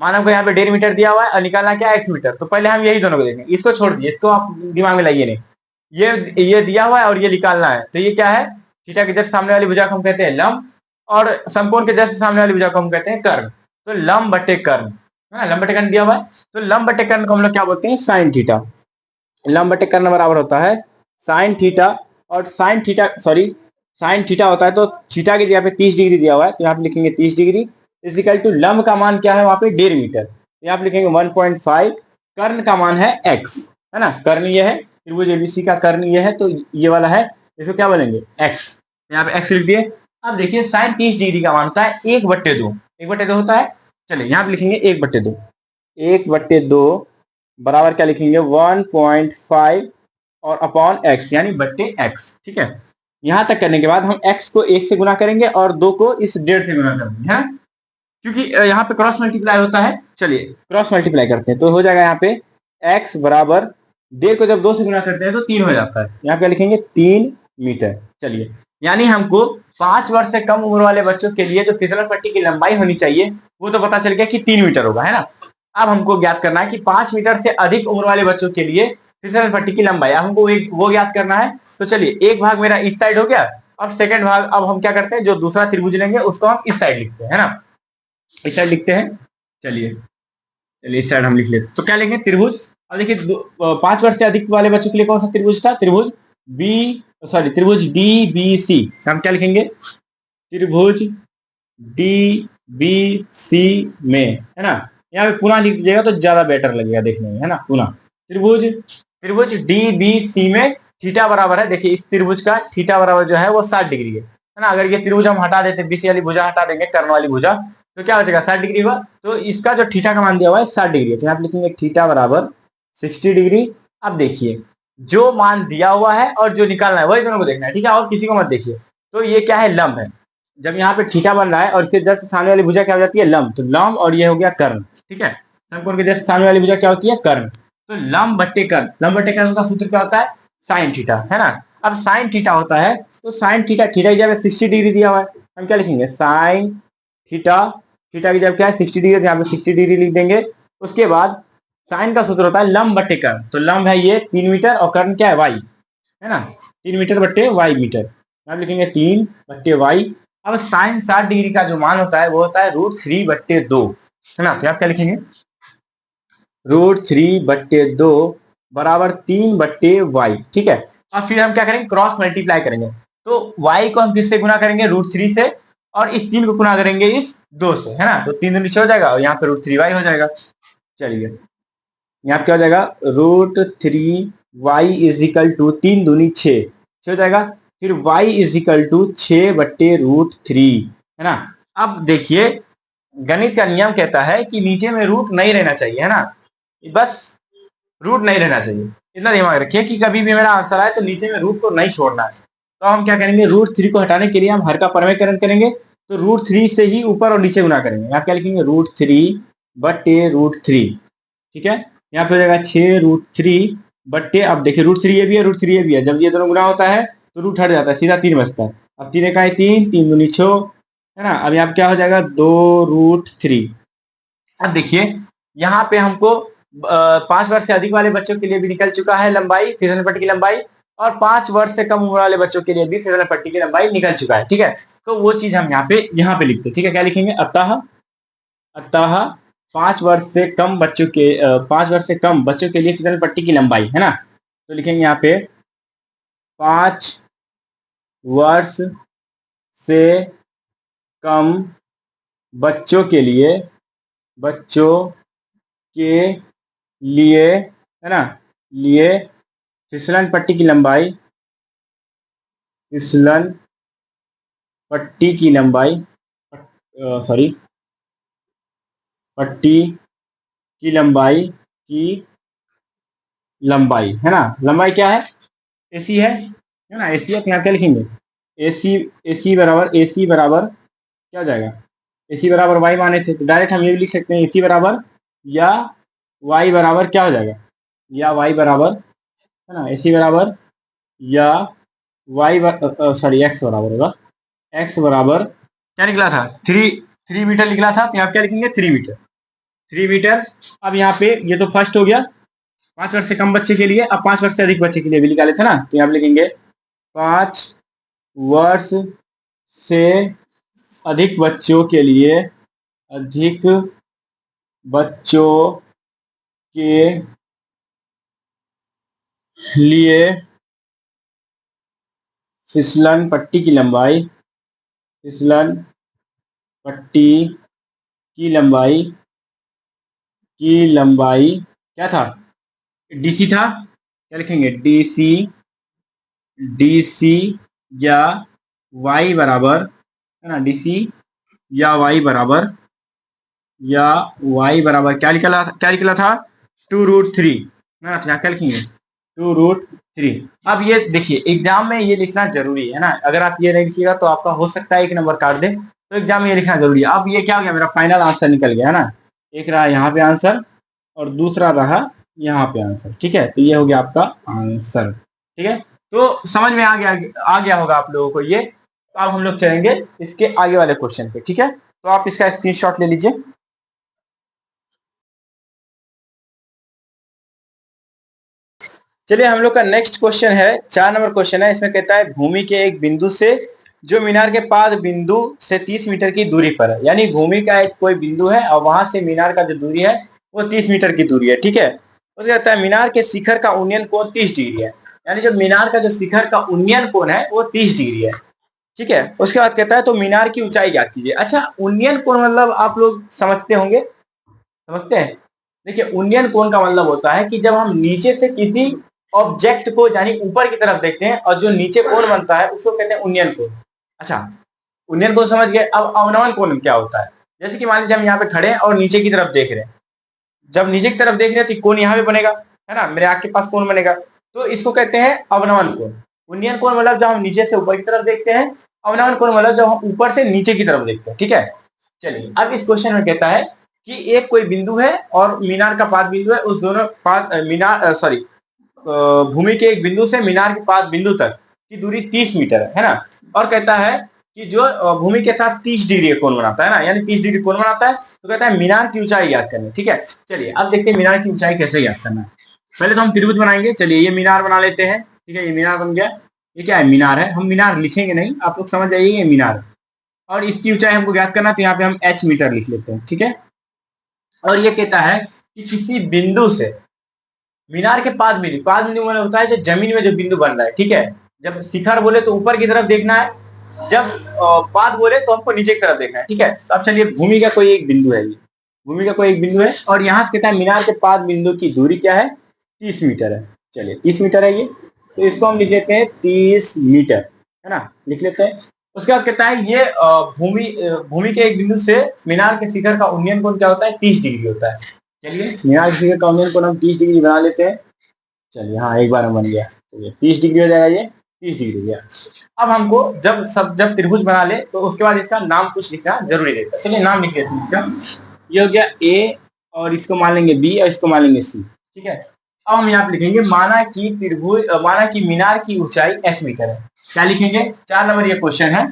मान हमको यहाँ पे 1.5 मीटर दिया हुआ है और निकालना क्या, x मीटर। तो पहले हम यही दोनों को देखेंगे, इसको छोड़ दिए, इसको आप दिमाग में लाइए नहीं, ये दिया हुआ है और ये निकालना है। तो ये क्या है, थीटा के जस्ट सामने वाली भुजा को हम कहते हैं लंब, और समकोण के जस्ट सामने वाली भुजा को हम कहते हैं कर्ण। तो लंब बटे कर्ण, है ना, लंब बटे कर्ण दिया हुआ है, तो लंब बटे कर्ण को हम लोग क्या बोलते हैं, साइन थीटा। लंब बटे कर्ण बराबर होता है साइन थीटा, और sine theta, sorry sine theta होता है, तो थीटा की जगह पे 30 डिग्री दिया हुआ है, तो यहाँ पे लिखेंगे 30 डिग्री इजिकल टू लंब का मान क्या है वहां पे 1.5 मीटर, यहाँ पे लिखेंगे 1.5, कर्ण का मान है x, है ना, कर्ण ये है, त्रिभुज एबीसी का कर्ण ये है, तो ये वाला है, इसको क्या बोलेंगे x, यहाँ पे x लिख दिए। अब देखिए साइन 30 डिग्री का मान होता है 1/2, 1/2 होता है। चलिए यहाँ पे लिखेंगे 1/2, 1/2 बराबर क्या लिखेंगे 1.5 और अपॉन x, यानी बट्टे x। ठीक है, यहां तक करने के बाद हम x को 1 से गुना करेंगे और 2 को इस 1.5 से गुना करेंगे, है, क्योंकि यहाँ पे क्रॉस मल्टीप्लाई होता है। चलिए क्रॉस मल्टीप्लाई करते हैं, तो हो जाएगा यहाँ पे x बराबर 1.5 को जब 2 से गुना करते हैं तो 3 हो जाता है, यहाँ पे लिखेंगे 3 मीटर। चलिए, यानी हमको 5 वर्ष से कम उम्र वाले बच्चों के लिए जो फिसलन पट्टी की लंबाई होनी चाहिए वो तो पता चल गया कि 3 मीटर होगा, है ना। अब हमको ज्ञात करना है कि 5 मीटर से अधिक उम्र वाले बच्चों के लिए फिसलन पट्टी की लंबाई, हमको वो ज्ञात करना है। तो चलिए एक भाग मेरा इस साइड हो गया, अब सेकंड भाग अब हम क्या करते हैं, जो दूसरा त्रिभुज लेंगे उसको हम इस साइड लिखते हैं, है ना, इस साइड लिखते हैं। चलिए इस साइड हम लिख लेते हैं, तो क्या लेंगे त्रिभुज। अब देखिए 5 वर्ष से अधिक वाले बच्चों के लिए कौन सा त्रिभुज था, त्रिभुज त्रिभुज डी बी सी, हम क्या लिखेंगे, त्रिभुज डी बी सी में, है ना, यहाँ पे पुनः लिख दीजिएगा तो ज्यादा बेटर लगेगा देखने में, है ना। पुनः त्रिभुज डी बी सी में थीटा बराबर है, देखिए इस त्रिभुज का थीटा बराबर जो है वो 60 डिग्री है ना। अगर ये त्रिभुज हम हटा देते, बीसी वाली भुजा हटा देंगे, कर्ण वाली भुजा, तो क्या हो जाएगा 60 डिग्री हुआ। तो इसका जो थीटा का मान दिया हुआ है 60 डिग्री है, तो यहाँ पे लिखेंगे थीटा बराबर 60 डिग्री। अब देखिए जो मान दिया हुआ है और जो निकालना है वही दोनों को देखना है, ठीक है, और किसी को मत देखिए। तो ये क्या है, लंब है, जब यहाँ पे थीटा बन रहा है और इसके जस्ट सामने वाली भुजा क्या हो जाती है, लंब, तो लंब, और ये हो गया कर्ण। ठीक है, समकोण के जस्ट सामने वाली भुजा क्या होती है, कर्ण। तो लंब बट्टे कर्ण, लंब बट्टे कर्ण का सूत्र क्या होता है, साइन थीटा, है ना। अब साइन थीटा होता है, तो साइन थीटा, थीटा की जगह 60 डिग्री दिया हुआ है, हम क्या लिखेंगे साइन थीटा, थीटा की जगह क्या है 60 डिग्री, यहाँ पे 60 डिग्री लिख देंगे। उसके बाद साइन का सूत्र होता है लंब बट्टे कर्ण, तो लंब है ये 3 मीटर और कर्ण क्या है y, है ना, 3 मीटर बट्टे y मीटर, यहाँ लिखेंगे 3 बट्टे y। अब साइन 60 डिग्री का जो मान होता है वो होता है √3/2, है ना, तो आप क्या लिखेंगे √3/2 बराबर 3/y। ठीक है, और फिर हम क्या करेंगे, क्रॉस मल्टीप्लाई करेंगे, तो y को हम किससे गुना करेंगे, √3 से, और इस 3 को गुना करेंगे इस 2 से, है ना, तो 3 नीचे हो जाएगा और यहाँ पे √3y हो जाएगा। चलिए यहाँ क्या हो जाएगा √3 y इज इक्वल टू 3 दूनी 6 हो जाएगा। फिर y इज इक्वल टू 6/√3 है ना। अब देखिए गणित का नियम कहता है कि नीचे में रूट नहीं रहना चाहिए, है ना, बस रूट नहीं रहना चाहिए। इतना दिमाग रखिए कि कभी भी मेरा आंसर आए तो नीचे में रूट को नहीं छोड़ना है। तो हम क्या करेंगे, √3 को हटाने के लिए हम हर का परमेयकरण करेंगे, तो √3 से ही ऊपर और नीचे गुना करेंगे। यहाँ क्या लिखेंगे, √3/√3, ठीक है। यहाँ पे हो जाएगा 6√3 अब देखिए √3 ये भी है, √3 ये भी है, जब ये दोनों गुना होता है तो रूट हट जाता है, सीधा 3 बचता है। अब 3 1 3, 3 दूनी 6, है ना। अब यहाँ पे क्या हो जाएगा, 2√3। अब देखिए यहाँ पे हमको 5 वर्ष से अधिक वाले बच्चों के लिए भी निकल चुका है लंबाई, फिसलन पट्टी की लंबाई, और 5 वर्ष से कम उम्र वाले बच्चों के लिए भी फिसलन पट्टी की लंबाई निकल चुका है, ठीक है। तो वो चीज हम यहाँ पे लिखते हैं, ठीक है। क्या लिखेंगे, अतः अतः 5 वर्ष से कम बच्चों के 5 वर्ष से कम बच्चों के लिए फिसलन पट्टी की लंबाई, है ना। तो लिखेंगे यहाँ पे 5 वर्ष से कम बच्चों के लिए है ना, लिए फिसलन पट्टी की लंबाई, फिसलन पट्टी की लंबाई, सॉरी, पट्टी की लंबाई है ना। लंबाई क्या है, एसी है ना, एसी है। तो यहाँ क्या लिखेंगे, एसी बराबर क्या हो जाएगा, एसी बराबर वाई माने थे, तो डायरेक्ट हम ये भी लिख सकते हैं, एसी बराबर या वाई बराबर क्या हो जाएगा, या वाई बराबर, है ना, एसी बराबर या वाई सॉरी एक्स बराबर होगा, एक्स बराबर क्या निकला था, 3 मीटर निकला था। तो यहाँ क्या लिखेंगे, 3 मीटर। अब यहाँ पे ये तो फर्स्ट हो गया 5 वर्ष से कम बच्चे के लिए। अब 5 वर्ष से अधिक बच्चे के लिए भी निकाले थे ना, तो यहाँ पे लिखेंगे 5 वर्ष से अधिक बच्चों के लिए, अधिक बच्चों के लिए फिसलन पट्टी की लंबाई, फिसलन पट्टी की लंबाई क्या था, डीसी था। क्या लिखेंगे, डीसी या वाई बराबर, है ना, डीसी या वाई बराबर क्या निकला था 2√3, है ना। तो यहाँ क्या लिखेंगे, 2√3। अब ये देखिए एग्जाम में ये लिखना जरूरी है ना, अगर आप ये नहीं लिखिएगा तो आपका हो सकता है 1 नंबर काट दे, तो एग्जाम में ये लिखना जरूरी है। अब ये क्या हो गया, मेरा फाइनल आंसर निकल गया, है ना। एक रहा यहाँ पे आंसर और दूसरा रहा यहाँ पे आंसर, ठीक है। तो ये हो गया आपका आंसर, ठीक है। तो समझ में आ गया होगा आप लोगों को ये। तो अब हम लोग चलेंगे इसके आगे वाले क्वेश्चन पे, ठीक है। तो आप इसका स्क्रीनशॉट ले लीजिए। चलिए हम लोग का नेक्स्ट क्वेश्चन है, 4 नंबर क्वेश्चन है। इसमें कहता है भूमि के एक बिंदु से जो मीनार के पाद बिंदु से 30 मीटर की दूरी पर है, यानी भूमि का एक कोई बिंदु है और वहां से मीनार का जो दूरी है वो 30 मीटर की दूरी है, ठीक है। उसके कहता है मीनार के शिखर का उन्नयन कोण 30 डिग्री है, यानी जो मीनार का जो शिखर का उन्नयन कोण है वो 30 डिग्री है, ठीक है। उसके बाद कहता है तो मीनार की ऊंचाई ज्ञात कीजिए। अच्छा, उन्नयन कोण मतलब आप लोग समझते होंगे, समझते हैं। देखिए उन्नयन कोण का मतलब होता है कि जब हम नीचे से किसी ऑब्जेक्ट को यानी ऊपर की तरफ देखते हैं और जो नीचे कोण बनता है उसको कहते हैं उन्नयन कोण। अच्छा, उन्नयन कोण समझ गए। अब अवनमन कोण क्या होता है, जैसे कि मान लीजिए हम यहाँ पे खड़े हैं और नीचे की तरफ देख रहे हैं, जब नीचे की तरफ देख रहे हैं तो कोण यहाँ पे बनेगा, है ना, मेरे आंख के पास कोण बनेगा, तो इसको कहते हैं अवनमन कोण। उन्नयन कोण मतलब जब हम नीचे से ऊपर की तरफ देखते हैं, अवनमन कोण मतलब जब हम ऊपर से नीचे की तरफ देखते हैं, ठीक है। चलिए अब इस क्वेश्चन में कहता है कि एक कोई बिंदु है और मीनार का पाद बिंदु है, उस दोनों भूमि के एक बिंदु से मीनार के पाद बिंदु तक की दूरी 30 मीटर है ना। और कहता है कि जो भूमि के साथ 30 डिग्री कोण बनाता है ना, यानी 30 डिग्री कोण बनाता है, तो कहता है मीनार की ऊंचाई ज्ञात करनी, ठीक है। चलिए अब देखते हैं मीनार की ऊंचाई कैसे ज्ञात करना है। पहले तो हम त्रिभुज बनाएंगे। चलिए ये मीनार बना लेते हैं, ठीक है, ये मीनार बन गया। ये क्या है, मीनार है। हम मीनार लिखेंगे नहीं, आप लोग समझ जाइए ये मीनार, और इसकी ऊंचाई हमको ज्ञात करना, तो यहाँ पे हम h मीटर लिख लेते हैं, ठीक है। और ये कहता है कि किसी बिंदु से मीनार के पाद बिंदु मतलब होता है जो जमीन में जो बिंदु बन रहा है, ठीक है। जब शिखर बोले तो ऊपर की तरफ देखना है, जब पाद बोले तो हमको नीचे की तरफ देखना है, ठीक है। तो अब चलिए भूमि का कोई एक बिंदु है, ये भूमि का कोई एक बिंदु है और यहाँ से कहता है मीनार के पाद बिंदु की दूरी क्या है, 30 मीटर है। चलिए 30 मीटर है ये, तो इसको हम लिख लेते हैं 30 मीटर, है ना, लिख लेते हैं। उसके बाद कहता है ये भूमि के एक बिंदु से मीनार के शिखर का उन्नयन कोण क्या होता है, 30 डिग्री होता है। चलिए मीनार के शिखर का उन्नयन कोण हम 30 डिग्री बना लेते हैं। चलिए हाँ, एक बार में बन गया। चलिए 30 डिग्री हो जाएगा, ये 30 डिग्री हो गया। अब हमको जब त्रिभुज बना ले तो उसके बाद इसका नाम कुछ लिखना जरूरी रहता है। चलिए नाम लिख लेते हैं इसका। ये हो गया ए, और इसको मान लेंगे बी, और इसको मान लेंगे सी, ठीक है। अब हम यहाँ पे लिखेंगे माना कि मीनार की ऊंचाई h मीटर है। क्या लिखेंगे, 4 नंबर ये क्वेश्चन है,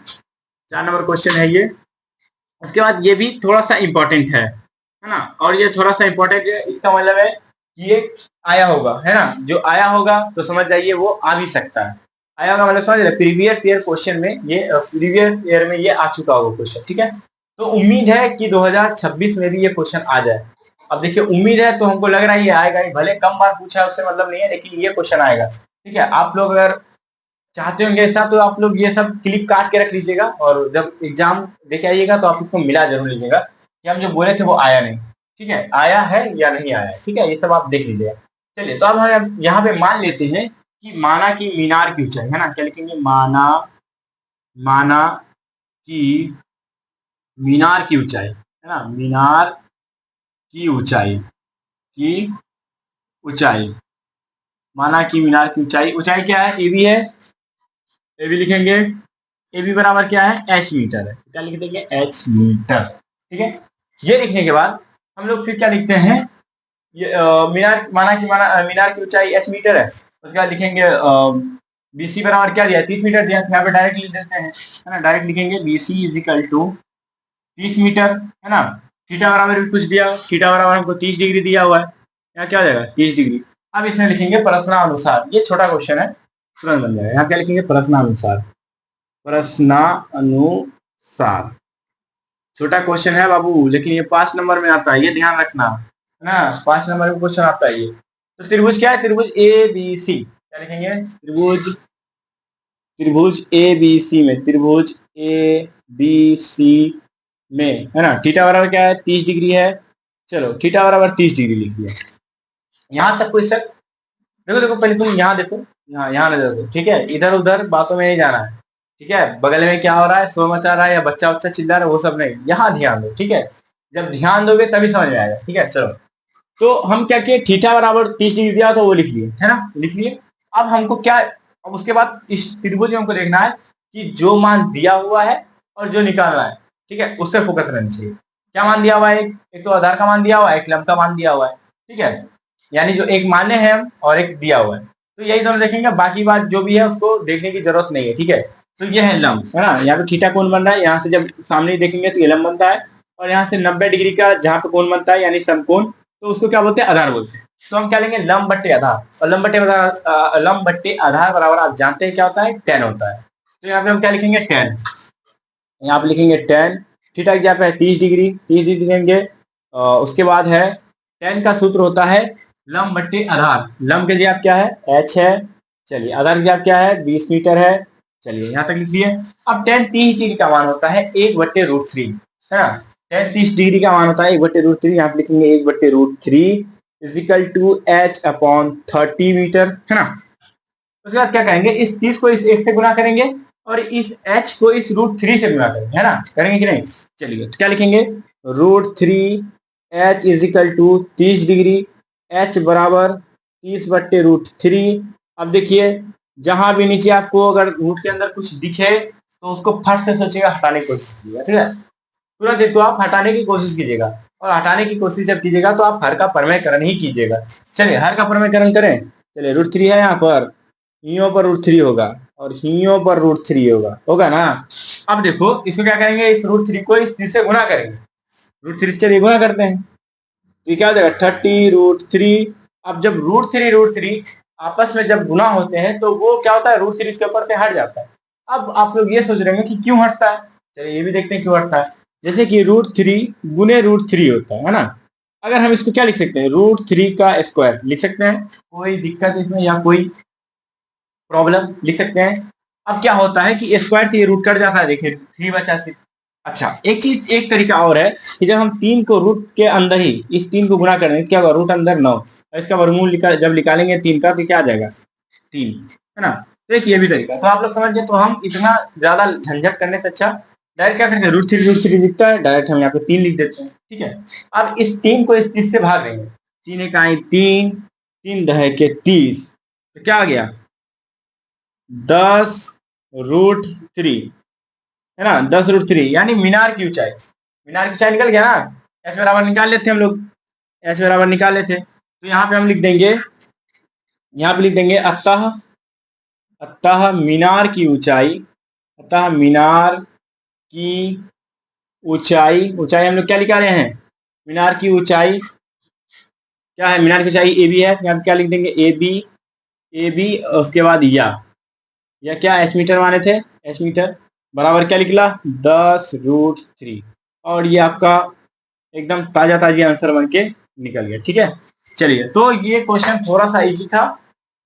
4 नंबर क्वेश्चन है ये। उसके बाद ये भी थोड़ा सा इंपॉर्टेंट है ना, और ये थोड़ा सा इंपॉर्टेंट है, इसका मतलब है कि ये आया होगा, है ना, जो आया होगा तो समझ जाइए वो आ भी सकता है। आया होगा मतलब समझ रहे, प्रीवियस ईयर क्वेश्चन में ये, प्रीवियस ईयर में ये आ चुका होगा क्वेश्चन, ठीक है। तो उम्मीद है कि 2026 में भी ये क्वेश्चन आ जाए। अब देखिए उम्मीद है तो हमको लग रहा है ये आएगा ही, भले कम बार पूछा है उससे मतलब नहीं है, लेकिन ये क्वेश्चन आएगा, ठीक है। आप लोग अगर चाहते होंगे ऐसा तो आप लोग ये सब क्लिप काट के रख लीजिएगा, और जब एग्जाम देके आइएगा तो आप इसको मिला जरूर लीजिएगा कि हम जो बोले थे वो आया नहीं, ठीक है, आया है या नहीं आया, ठीक है, ये सब आप देख लीजिएगा। चलिए तो अब हम यहाँ पे मान लेते हैं कि माना कि मीनार की ऊंचाई, है ना, क्या लिखेंगे, माना कि मीनार की ऊंचाई, है ना, मीनार की ऊंचाई, माना कि मीनार की ऊंचाई क्या है, ए बी है, ए बी लिखेंगे, ए बी बराबर क्या है, एच मीटर है। क्या लिख देंगे, एच मीटर, ठीक है। ये लिखने के बाद हम लोग फिर क्या लिखते हैं, ये मीनार की ऊंचाई एच मीटर है। उसके बाद लिखेंगे बीसी बराबर क्या दिया, 30 मीटर दिया, यहाँ पे डायरेक्ट लिख देते हैं, है ना, डायरेक्ट लिखेंगे BC is equal to 30 metre, है ना। थीटा बराबर भी कुछ दिया, थीटा बराबर हमको 30 डिग्री दिया हुआ है, यहाँ क्या हो जाएगा, 30 डिग्री। अब इसमें लिखेंगे प्रश्नानुसार, ये छोटा क्वेश्चन है, तुरंत बन जाएगा। यहाँ क्या लिखेंगे, प्रश्नानुसार, छोटा क्वेश्चन है बाबू, लेकिन ये 5 नंबर में आता है, ये ध्यान रखना, है ना, 5 नंबर में क्वेश्चन आता है ये। तो त्रिभुज क्या है, त्रिभुज ए बी सी, क्या लिखेंगे, त्रिभुज ए बी सी में, त्रिभुज ए बी सी में, है ना, थीटा बराबर क्या है, 30 डिग्री है। चलो थीटा बराबर 30 डिग्री लिख दिया। यहाँ तक कोई शक, देखो देखो पहले तुम यहाँ देखो, यहाँ नजर दो, ठीक है, इधर उधर बातों में नहीं जाना है, ठीक है। बगल में क्या हो रहा है, शोर मचा रहा है या बच्चा बच्चा चिल्ला रहा है, वो सब नहीं, यहाँ ध्यान दो, ठीक है। जब ध्यान दोगे तभी समझ में आएगा, ठीक है। चलो तो हम क्या किए, थीटा बराबर 30 डिग्री दिया तो वो लिख लिए, है ना, लिख लिए। अब हमको क्या, अब उसके बाद इस त्रिभुज में हमको देखना है कि जो मान दिया हुआ है और जो निकालना है, ठीक है, उस पर फोकस रहना चाहिए। क्या मान दिया हुआ है, एक तो आधार का मान दिया हुआ है, एक लंब का मान दिया हुआ है, ठीक है, यानी जो एक माने हैं हम और एक दिया हुआ है, तो यही दोनों देखेंगे, बाकी बात जो भी है उसको देखने की जरूरत नहीं है, ठीक है। तो ये है लंब, है ना, यहाँ पे थीटा कोण बन रहा है, यहाँ से जब सामने देखेंगे तो ये लंब बनता है, और यहाँ से 90 डिग्री का जहाँ पे कोण बनता है यानी समकोण, तो उसको क्या बोलते हैं, आधार बोलते हैं। तो हम क्या लेंगे, लंब बट्टे आधार, और लंब बट्टे आधार बराबर आप जानते हैं क्या होता है, tan होता है। तो यहाँ पे हम क्या लिखेंगे, tan, यहाँ पे लिखेंगे tan, थीटा की जगह पे है 30 डिग्री, 30 डिग्री लिखेंगे। उसके बाद है tan का सूत्र होता है लंब बट्टे आधार, लंब के जगह क्या है, h है, चलिए आधार की जगह क्या है, 20 मीटर है, चलिए यहाँ तक लिखिए। अब tan 30 डिग्री का मान होता है 1/√3, है ना, tan 30 डिग्री का मान होता है 1/√3, यहाँ पे लिखेंगे 1/√3 is equal to h/30 metre, है ना। उसके बाद क्या करेंगे, इस 30 को इस 1 से गुना करेंगे और इस h को इस √3 से गुना करेंगे, है ना, करेंगे कि नहीं। चलिए तो क्या लिखेंगे, √3 h is equal to 30 degree, h बराबर 30/√3। अब देखिए जहां भी नीचे आपको अगर रूट के अंदर कुछ दिखे तो उसको फट से सोचिएगा, हटाने की कोशिश कीजिएगा, ठीक है, तुरंत इसको आप हटाने की कोशिश कीजिएगा, और हटाने की कोशिश जब कीजिएगा तो आप हर का परमेयकरण ही कीजिएगा। चलिए हर का परमेयकरण करें, चलिए √3 है यहाँ पर, हियों पर √3 होगा और हियों पर √3 होगा ना। अब देखो इसको क्या करेंगे, इस √3 को इस 3 से गुना करेंगे, √3 से चलिए गुना करते हैं, तो क्या हो जाएगा 30√3। अब जब √3 आपस में जब गुना होते हैं तो वो क्या होता है, √3 इसके ऊपर से हट जाता है। अब आप लोग ये सोच रहे हैं कि क्यों हटता है, चलिए ये भी देखते हैं क्यों हटता है। जैसे कि √3 गुने √3 होता है ना, अगर हम इसको क्या लिख सकते हैं, √3 का स्क्वायर लिख सकते हैं, कोई दिक्कत इसमें या कोई प्रॉब्लम, लिख सकते हैं। अब क्या होता है कि स्क्वायर से ये रूट कट जाता है, देखिए 3 बचा सिर्फ, अच्छा, एक चीज, एक तरीका और है कि जब हम 3 को रूट के अंदर ही इस 3 को गुणा करेंगे, क्या होगा, रूट अंदर 9 और इसका वर्गमूल जब निकालेंगे 3 का, तो क्या आ जाएगा, 3, है ना। तो एक ये भी तरीका, तो आप लोग समझ गए। तो हम इतना ज्यादा झंझट करने से अच्छा डायरेक्ट क्या करते हैं, रूट थ्री दिखता है, डायरेक्ट हम यहाँ पे 3 लिख देते हैं, ठीक है। अब इस 3 को इस 30 से भाग देंगे, 3 एक आई 3, 3 दहे के 30, तो क्या आ गया, 10√3, है ना, 10√3, यानी मीनार की ऊंचाई, मीनार की ऊंचाई निकल गया ना। एच बराबर निकाल लेते हैं हम लोग, एच बराबर निकाल लेते हैं। तो यहाँ पे हम लिख देंगे, यहाँ पे लिख देंगे अतः, अतः मीनार की ऊंचाई, अतः मीनार की ऊंचाई, ऊंचाई हम लोग क्या निकाले हैं, मीनार की ऊंचाई क्या है, मीनार की ऊंचाई ए बी है, यहाँ पे क्या लिख देंगे, ए बी, ए बी, उसके बाद या क्या एस मीटर माने थे, एस मीटर बराबर क्या निकला, 10√3, और ये आपका एकदम ताजा ताजी आंसर बन के निकल गया, ठीक है। चलिए, तो ये क्वेश्चन थोड़ा सा इजी था,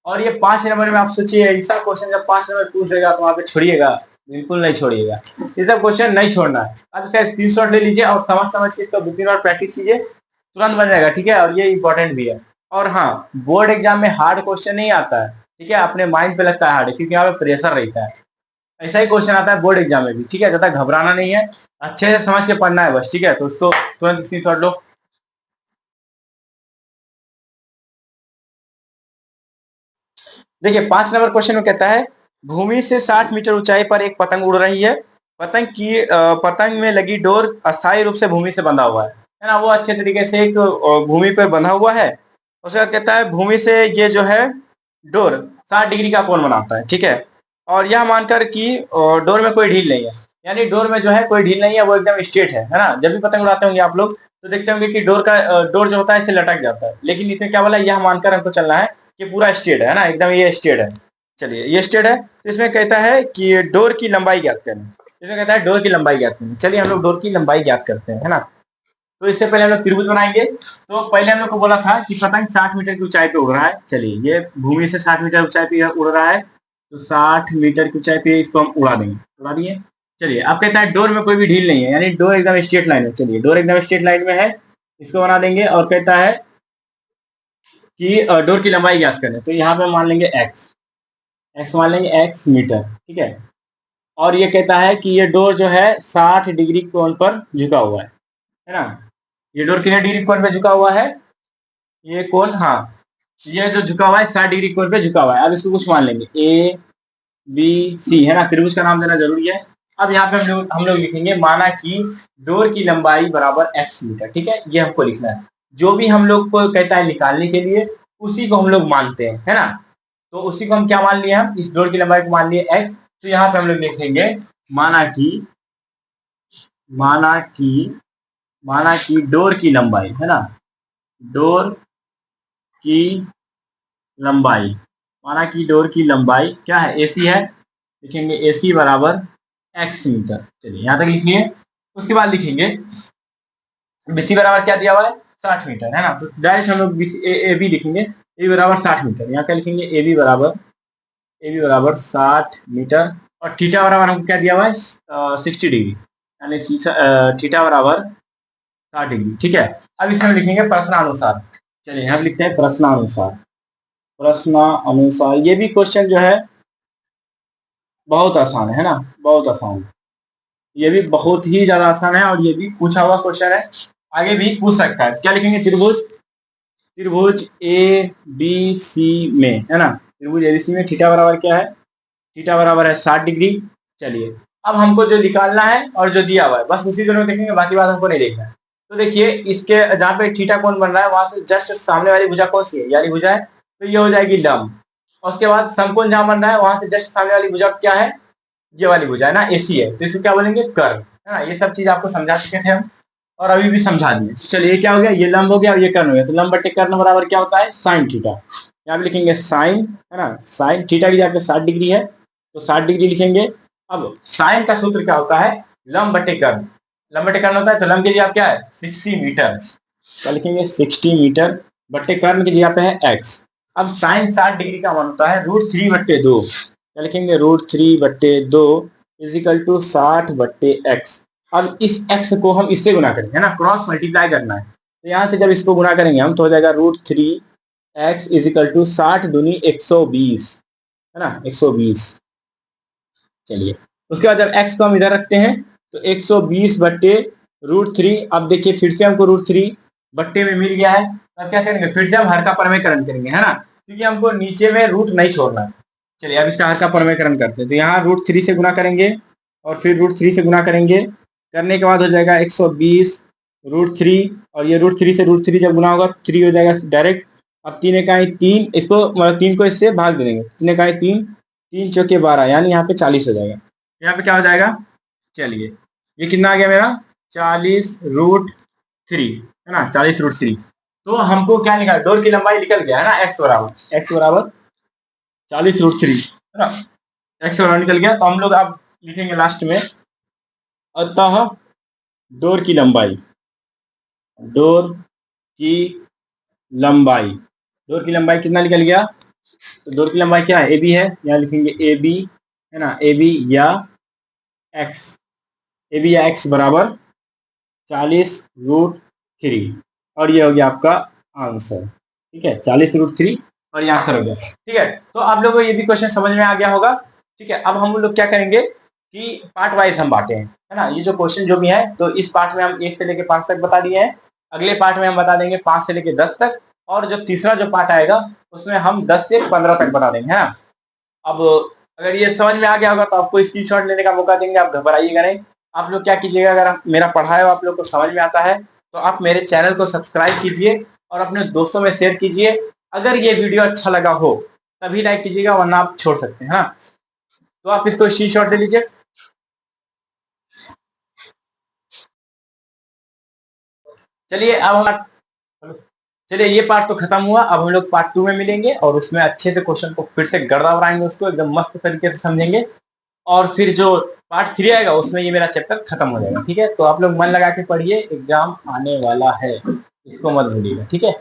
और ये 5 नंबर में आप सोचिए, ऐसा क्वेश्चन जब 5 नंबर पूछ देगा तो वहां पे छोड़िएगा, बिल्कुल नहीं छोड़िएगा, ये सब क्वेश्चन नहीं छोड़ना है। अब इसका स्क्रीनशॉट ले लीजिए और समझ समझ के इसका 2-3 बार प्रैक्टिस कीजिए, तुरंत बन जाएगा, ठीक है। और ये इंपॉर्टेंट भी है। और हाँ, बोर्ड एग्जाम में हार्ड क्वेश्चन नहीं आता है, ठीक है, अपने माइंड पे लगता है हार्ड, क्योंकि यहाँ पे प्रेशर रहता है। ऐसा ही क्वेश्चन आता है बोर्ड एग्जाम में भी, ठीक है, ज्यादा घबराना नहीं है, अच्छे से समझ के पढ़ना है बस, ठीक है। तो उसको तुरंत स्क्रीनशॉट लो। देखिए, 5 नंबर क्वेश्चन में कहता है, भूमि से 60 मीटर ऊंचाई पर एक पतंग उड़ रही है, पतंग में लगी डोर अस्थायी रूप से भूमि से बंधा हुआ है ना, वो अच्छे तरीके से एक भूमि पर बंधा हुआ है। उसके बाद कहता है, भूमि से ये जो है डोर 60 डिग्री का कोण बनाता है, ठीक है। और यह मानकर कि डोर में कोई ढील नहीं है, यानी डोर में जो है कोई ढील नहीं है, वो एकदम स्ट्रेट है ना। जब भी पतंग उड़ाते होंगे आप लोग तो देखते होंगे कि डोर जो होता है इसे लटक जाता है, लेकिन इसमें क्या बोला, यह मानकर हमको चलना है कि पूरा स्ट्रेट है ना, एकदम ये स्ट्रेट है। चलिए, ये स्ट्रेट है, तो इसमें कहता है कि डोर की लंबाई ज्ञात करें, इसमें कहता है डोर की लंबाई ज्ञात करें। चलिए, हम लोग डोर की लंबाई ज्ञात करते हैं, है ना। तो इससे पहले हम लोग त्रिभुज बनाएंगे। तो पहले हम लोग को बोला था कि पतंग 60 मीटर की ऊंचाई पे उड़ रहा है। चलिए, ये भूमि से 60 मीटर ऊंचाई पे उड़ रहा है, तो 60 मीटर की ऊंचाई पे इसको हम उड़ा देंगे, उड़ा दिए। चलिए, अब कहता है डोर में कोई भी ढील नहीं है, यानी डोर एकदम स्ट्रेट लाइन है। चलिए, डोर एकदम स्ट्रेट लाइन में है, इसको बना देंगे। और कहता है कि डोर की लंबाई ज्ञात करें, तो यहाँ पे मान लेंगे एक्स, एक्स मान लेंगे, एक्स मीटर, ठीक है। और ये कहता है कि ये डोर जो है 60 डिग्री कोण पर झुका हुआ है ना। ये डोर कितने डिग्री कोण पे झुका हुआ है, ये कोण, हाँ, ये जो झुका हुआ है 60 डिग्री कोण पे झुका हुआ है। अब इसको कुछ मान लेंगे, ए बी सी, है ना, त्रिभुज का नाम देना जरूरी है। अब यहाँ पे हम लोग लिखेंगे, माना कि डोर की लंबाई बराबर एक्स मीटर, ठीक है, ये हमको लिखना है। जो भी हम लोग को कहता है निकालने के लिए, उसी को हम लोग मानते हैं, है ना। तो उसी को हम क्या मान लिए, हम इस डोर की लंबाई को मान लिए एक्स। तो यहाँ पे हम लोग लिखेंगे, माना कि माना कि माना कि डोर की लंबाई, है ना, डोर की लंबाई, माना कि डोर की लंबाई क्या है, एसी है, लिखेंगे एसी बराबर एक्स मीटर। चलिए, यहां तक लिखिए। उसके बाद लिखेंगे बीसी बराबर क्या दिया हुआ है, 60 मीटर, है ना। तो डायरेक्ट हम लोग ए बी लिखेंगे, ए बी बराबर 60 मीटर। यहाँ क्या लिखेंगे, ए बी बराबर 60 मीटर। और थीटा बराबर हमको क्या दिया हुआ है, 60 डिग्री, यानी थीटा बराबर 60 डिग्री, ठीक है। अब इसमें लिखेंगे प्रश्नानुसार। चलिए, यहाँ लिखते हैं प्रश्नानुसार, प्रश्नानुसार। ये भी क्वेश्चन जो है बहुत आसान है ना, बहुत आसान है, ये भी बहुत ही ज्यादा आसान है, और ये भी पूछा हुआ क्वेश्चन है, आगे भी पूछ सकता है। क्या लिखेंगे, त्रिभुज, त्रिभुज ए बी सी में, है ना, त्रिभुज एबीसी में थीटा बराबर क्या है, थीटा बराबर है 60 डिग्री। चलिए, अब हमको जो निकालना है और जो दिया हुआ है बस उसी दोनों देखेंगे, बाकी बात हमको नहीं देखना है। तो देखिए, इसके जहाँ पे थीटा कोण बन रहा है वहां से जस्ट सामने वाली भुजा कौन सी है, यानी भुजा है, तो ये हो जाएगी लंब। और उसके बाद समकोण जहां बन रहा है वहां से जस्ट सामने वाली भुजा क्या है, ये वाली भुजा है ना, एसी है, तो इसको क्या बोलेंगे, कर्व, है ना। ये सब चीज आपको समझा चुके थे हम, और अभी भी समझा दिए। चलिए, ये क्या हो गया, ये लंब हो गया और ये कर्ण हो गया। तो लंब बटे कर्ण बराबर क्या होता है, साइन थीटा। यहाँ पे लिखेंगे साइन, है ना, साइन थीटा की जगह 60 डिग्री है, तो 60 डिग्री लिखेंगे। अब साइन का सूत्र क्या होता है, लंब बटे कर्ण, लंब बटे कर्ण होता है, तो लंब की जगह क्या है, 60 मीटर, क्या लिखेंगे, 60 मीटर बटे कर्ण की जगह पे है एक्स। अब साइन 60 डिग्री का मान होता है √3/2, क्या लिखेंगे, √3/2 इजिकल टू 60/x। अब इस x को हम इससे गुना करेंगे, है ना, क्रॉस मल्टीप्लाई करना है। तो यहाँ से जब इसको गुना करेंगे हम तो हो जाएगा √3x इज इक्वल टू 60 दूनी 120, है ना, 120। चलिए उसके बाद जब x को हम इधर रखते हैं तो 120 बट्टे √3। अब देखिए फिर से हमको √3 बट्टे में मिल गया है। अब क्या करेंगे, फिर से हम हर का परमेकरण करेंगे, है ना, क्योंकि हमको नीचे में रूट नहीं छोड़ना। चलिए अब इसका हर का परमेकरण करते हैं। तो यहाँ √3 से गुना करेंगे और फिर √3 से गुना करेंगे, करने के बाद हो जाएगा 120 √3, और ये √3 से √3 जब गुना होगा 3 हो जाएगा डायरेक्ट। अब 3 इकाई 3, इसको मतलब 3 को इससे भाग दे देंगे, 3 इकाई 3, 3 चौके 12, यानी यहाँ पे 40 हो जाएगा। यहाँ पे क्या हो जाएगा, चलिए ये कितना आ गया मेरा 40√3, है ना, 40√3। तो हमको क्या निकाल, डोर की लंबाई निकल गया, है ना, x बराबर 40√3, है ना, x बराबर निकल गया। तो हम लोग अब लिखेंगे लास्ट में, अतः डोर की लंबाई, डोर की लंबाई कितना निकल गया। तो डोर की लंबाई क्या है, AB है, यहाँ लिखेंगे AB, है ना, AB या x बराबर 40√3, और ये हो गया आपका आंसर। ठीक है, 40√3 और ये आंसर हो गया। ठीक है, तो आप लोगों को ये भी क्वेश्चन समझ में आ गया होगा। ठीक है, अब हम लोग क्या करेंगे कि पार्ट वाइज हम बांटे हैं, है ना, ये जो क्वेश्चन जो भी है तो इस पार्ट में हम 1 से लेके 5 तक बता दिए हैं। अगले पार्ट में हम बता देंगे 5 से लेके 10 तक, और जो तीसरा जो पार्ट आएगा उसमें हम 10 से 15 तक बता देंगे, है ना। अब अगर ये समझ में आ गया होगा तो आपको स्क्रीनशॉट लेने का मौका देंगे, आप घबराइएगा नहीं। आप लोग क्या कीजिएगा, अगर मेरा पढ़ाया हुआ आप लोग को समझ में आता है तो आप मेरे चैनल को सब्सक्राइब कीजिए और अपने दोस्तों में शेयर कीजिए। अगर ये वीडियो अच्छा लगा हो तभी लाइक कीजिएगा, वरना आप छोड़ सकते हैं, हाँ। तो आप इसको स्क्रीनशॉट ले लीजिए। चलिए अब हम, चलिए ये पार्ट तो खत्म हुआ। अब हम लोग पार्ट 2 में मिलेंगे और उसमें अच्छे से क्वेश्चन को फिर से गड़दा बनाएंगे, उसको एकदम मस्त तरीके से समझेंगे, और फिर जो पार्ट 3 आएगा उसमें ये मेरा चैप्टर खत्म हो जाएगा। ठीक है, तो आप लोग मन लगा के पढ़िए, एग्जाम आने वाला है, इसको मत भूलिएगा। ठीक है।